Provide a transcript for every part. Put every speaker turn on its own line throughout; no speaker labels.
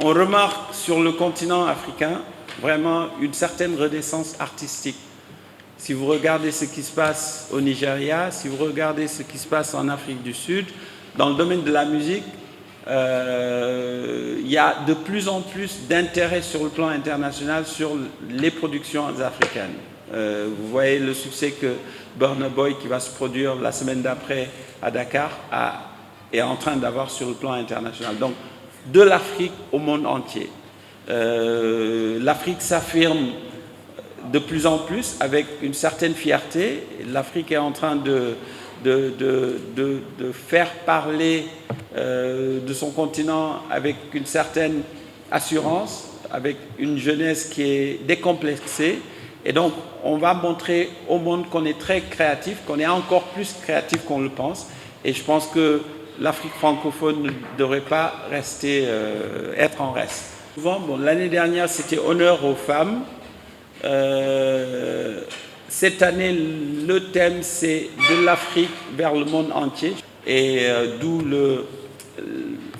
on remarque sur le continent africain vraiment une certaine renaissance artistique. Si vous regardez ce qui se passe au Nigeria, si vous regardez ce qui se passe en Afrique du Sud, dans le domaine de la musique, il y a de plus en plus d'intérêt sur le plan international sur les productions africaines. Vous voyez le succès que Burna Boy, qui va se produire la semaine d'après à Dakar, est en train d'avoir sur le plan international. Donc, de l'Afrique au monde entier. L'Afrique s'affirme de plus en plus avec une certaine fierté. L'Afrique est en train de faire parler de son continent avec une certaine assurance, avec une jeunesse qui est décomplexée. Et donc, on va montrer au monde qu'on est très créatif, qu'on est encore plus créatif qu'on le pense. Et je pense que l'Afrique francophone ne devrait pas rester, être en reste. Souvent, bon, l'année dernière, c'était honneur aux femmes. Cette année, le thème, c'est de l'Afrique vers le monde entier. Et d'où le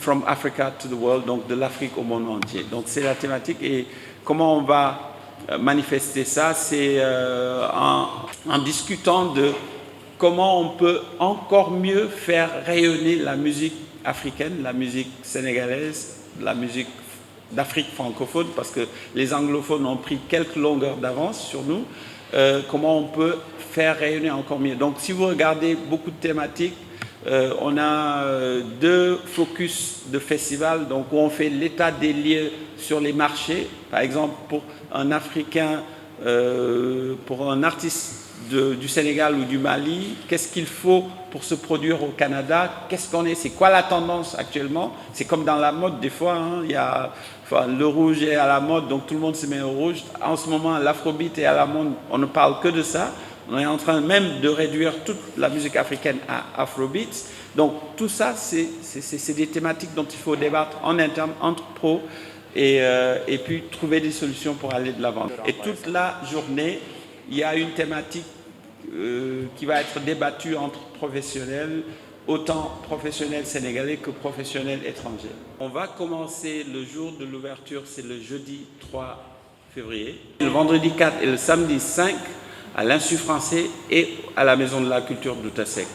From Africa to the World, donc de l'Afrique au monde entier. Donc c'est la thématique. Et comment on va manifester ça, c'est en discutant de comment on peut encore mieux faire rayonner la musique africaine, la musique sénégalaise, la musique d'Afrique francophone, parce que les anglophones ont pris quelques longueurs d'avance sur nous. Comment on peut faire rayonner encore mieux. Donc si vous regardez beaucoup de thématiques, on a 2 focus de festival, donc où on fait l'état des lieux sur les marchés. Par exemple, pour un Africain, pour un artiste du Sénégal ou du Mali, qu'est-ce qu'il faut pour se produire au Canada, c'est quoi la tendance actuellement? C'est comme dans la mode des fois, hein, le rouge est à la mode, donc tout le monde se met au rouge. En ce moment, l'afrobeat est à la mode, on ne parle que de ça. On est en train même de réduire toute la musique africaine à afrobeat. Donc tout ça, c'est des thématiques dont il faut débattre en interne, entre pros, et puis trouver des solutions pour aller de l'avant. Et toute la journée, il y a une thématique qui va être débattue entre professionnels, autant professionnels sénégalais que professionnels étrangers. On va commencer le jour de l'ouverture, c'est le jeudi 3 février. Le vendredi 4 et le samedi 5 à l'Institut français et à la Maison de la Culture d'Outasek.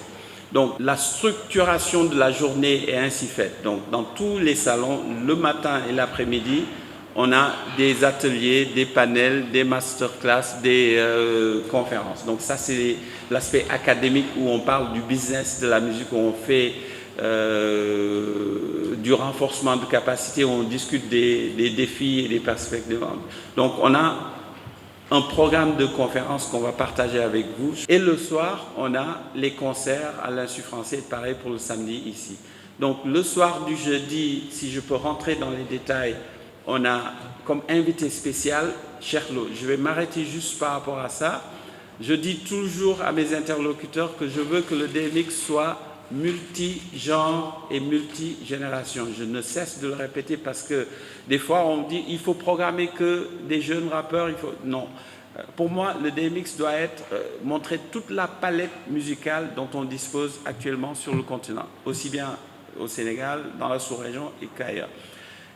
Donc la structuration de la journée est ainsi faite. Donc dans tous les salons, le matin et l'après-midi, on a des ateliers, des panels, des masterclass, des conférences. Donc ça, c'est l'aspect académique où on parle du business de la musique, où on fait du renforcement de capacité, où on discute des défis et des perspectives. Donc on a un programme de conférences qu'on va partager avec vous. Et le soir, on a les concerts à l'Institut français, pareil pour le samedi ici. Donc le soir du jeudi, si je peux rentrer dans les détails, on a comme invité spécial Cheikh Lo. Je vais m'arrêter juste par rapport à ça. Je dis toujours à mes interlocuteurs que je veux que le DMX soit multi-genre et multi-génération. Je ne cesse de le répéter parce que des fois on dit il faut programmer que des jeunes rappeurs. Non. Pour moi, le DMX doit montrer toute la palette musicale dont on dispose actuellement sur le continent, aussi bien au Sénégal, dans la sous-région et qu'ailleurs.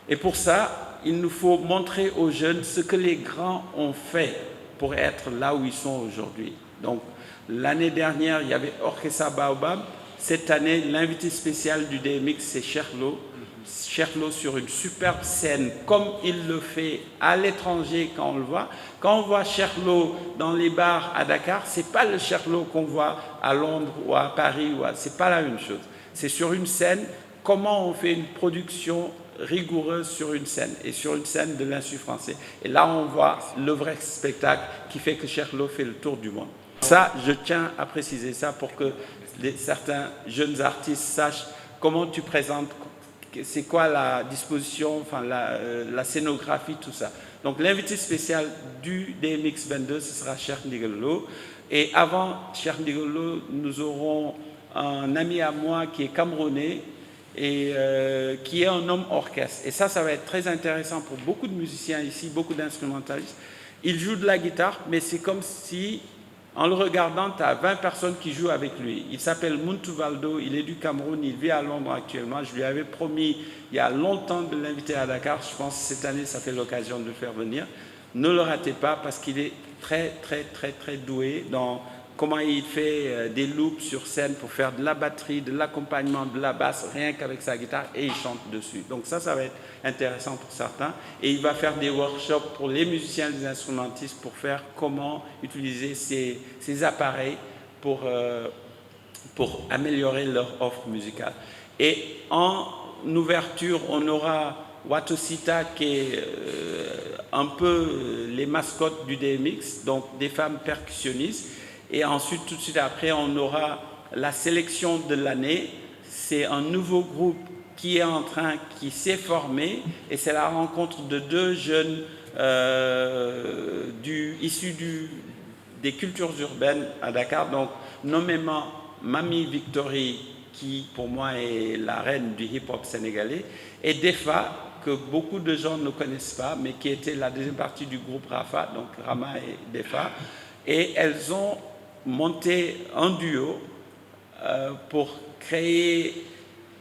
Et pour ça, il nous faut montrer aux jeunes ce que les grands ont fait pour être là où ils sont aujourd'hui. Donc, l'année dernière, il y avait Orchestra Baobab. Cette année, l'invité spécial du DMX, c'est Cheikh Lo. Cheikh Lo sur une superbe scène, comme il le fait à l'étranger quand on le voit. Quand on voit Cheikh Lo dans les bars à Dakar, c'est pas le Cheikh Lo qu'on voit à Londres ou à Paris. C'est pas la même chose. C'est sur une scène, comment on fait une production rigoureuse sur une scène, et sur une scène de l'Institut français. Et là, on voit le vrai spectacle qui fait que Cheikh Lo fait le tour du monde. Ça, je tiens à préciser ça pour que certains jeunes artistes sachent comment tu présentes, c'est quoi la disposition, enfin la scénographie, tout ça. Donc l'invité spécial du DMX 22, ce sera Cheikh Ndigal Lo. Et avant Cheikh Ndigal Lo, nous aurons un ami à moi qui est camerounais, et qui est un homme orchestre. Et ça va être très intéressant pour beaucoup de musiciens ici, beaucoup d'instrumentalistes. Il joue de la guitare, mais c'est comme si En le regardant, tu as 20 personnes qui jouent avec lui. Il s'appelle Muntu Valdo, il est du Cameroun, il vit à Londres actuellement. Je lui avais promis il y a longtemps de l'inviter à Dakar. Je pense que cette année, ça fait l'occasion de le faire venir. Ne le ratez pas parce qu'il est très doué dans comment il fait des loops sur scène pour faire de la batterie, de l'accompagnement, de la basse, rien qu'avec sa guitare, et il chante dessus. Donc ça va être intéressant pour certains. Et il va faire des workshops pour les musiciens, les instrumentistes, pour faire comment utiliser ces appareils pour améliorer leur offre musicale. Et en ouverture, on aura Watosita qui est un peu les mascottes du DMX, donc des femmes percussionnistes. Et ensuite, tout de suite après, on aura la sélection de l'année. C'est un nouveau groupe qui s'est formé, et c'est la rencontre de deux jeunes issus des cultures urbaines à Dakar, donc nommément Mami Victory, qui pour moi est la reine du hip-hop sénégalais, et Defa, que beaucoup de gens ne connaissent pas, mais qui était la deuxième partie du groupe Rafa, donc Rama et Defa. Et elles ont monté un duo pour créer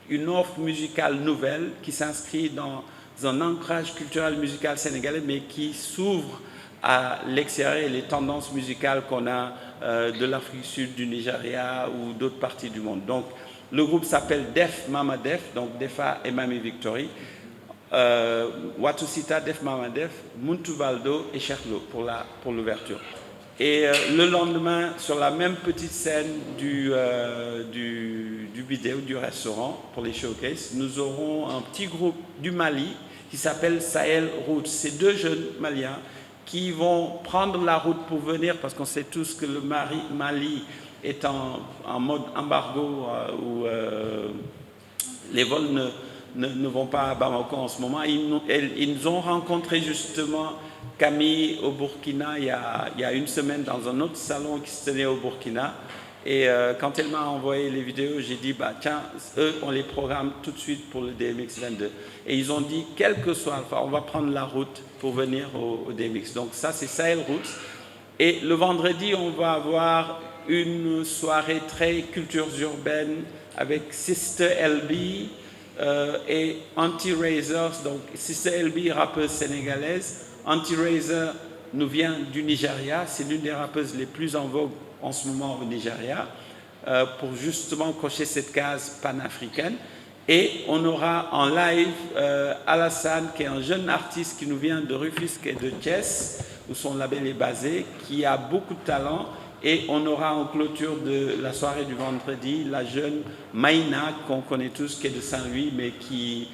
une offre musicale nouvelle qui s'inscrit dans un ancrage culturel musical sénégalais, mais qui s'ouvre à l'extérieur et les tendances musicales qu'on a de l'Afrique du Sud, du Nigeria ou d'autres parties du monde. Donc, le groupe s'appelle Def Mama Def, donc Defa et Mami Victory. Watosita, Def Mama Def, Muntu Valdo et Cherlo pour l'ouverture. Et le lendemain, sur la même petite scène du vidéo, du restaurant, pour les showcases, nous aurons un petit groupe du Mali qui s'appelle Sahel Roots. C'est deux jeunes Maliens qui vont prendre la route pour venir, parce qu'on sait tous que le Mali est en mode embargo, où les vols ne vont pas à Bamako en ce moment. Ils nous ont rencontré justement Camille au Burkina il y a une semaine dans un autre salon qui se tenait au Burkina. Et quand elle m'a envoyé les vidéos, j'ai dit, tiens, eux, on les programme tout de suite pour le DMX 22. Et ils ont dit, quel que soit Alpha, on va prendre la route pour venir au DMX. Donc ça, c'est Sahel Roots. Et le vendredi, on va avoir une soirée très cultures urbaines avec Sister LB et Anti-Razors. Donc Sister LB, rappeuse sénégalaise. Anti-Razor nous vient du Nigeria, c'est l'une des rappeuses les plus en vogue en ce moment au Nigeria, pour justement cocher cette case panafricaine. Et on aura en live Alassane, qui est un jeune artiste qui nous vient de Rufisque et de Thiès, où son label est basé, qui a beaucoup de talent. Et on aura en clôture de la soirée du vendredi la jeune Maïna, qu'on connaît tous, qui est de Saint-Louis, mais qui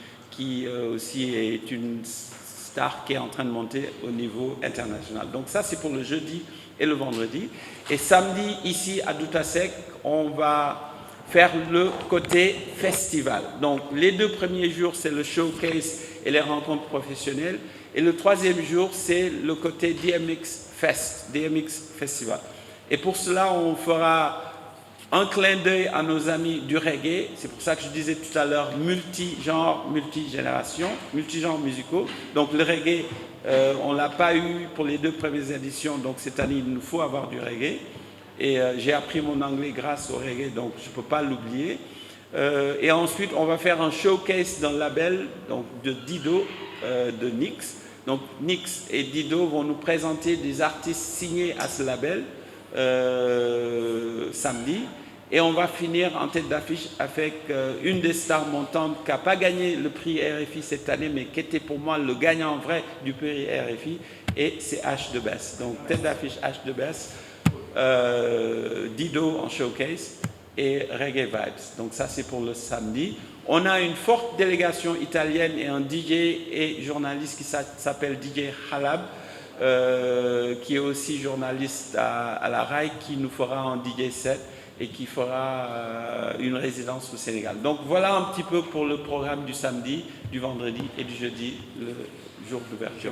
aussi est une star qui est en train de monter au niveau international. Donc ça, c'est pour le jeudi et le vendredi. Et samedi, ici à Doutasek, on va faire le côté festival. Donc les 2 premiers jours, c'est le showcase et les rencontres professionnelles. Et le 3e jour, c'est le côté DMX Fest, DMX Festival. Et pour cela, on fera un clin d'œil à nos amis du reggae. C'est pour ça que je disais tout à l'heure multi-genre, multi-génération, multi-genres musicaux. Donc le reggae, on ne l'a pas eu pour les 2 premières éditions. Donc cette année, il nous faut avoir du reggae. Et j'ai appris mon anglais grâce au reggae, donc je ne peux pas l'oublier. Et ensuite, on va faire un showcase dans le label donc, de Dido, de Nix. Donc Nix et Dido vont nous présenter des artistes signés à ce label samedi. Et on va finir en tête d'affiche avec une des stars montantes qui n'a pas gagné le prix RFI cette année, mais qui était pour moi le gagnant vrai du prix RFI, et c'est H de Bess. Donc tête d'affiche H de Bess, Dido en showcase et Reggae Vibes. Donc ça, c'est pour le samedi. On a une forte délégation italienne et un DJ et journaliste qui s'appelle DJ Halab, qui est aussi journaliste à la RAI, qui nous fera un DJ set et qui fera une résidence au Sénégal. Donc voilà un petit peu pour le programme du samedi, du vendredi et du jeudi, le jour d'ouverture.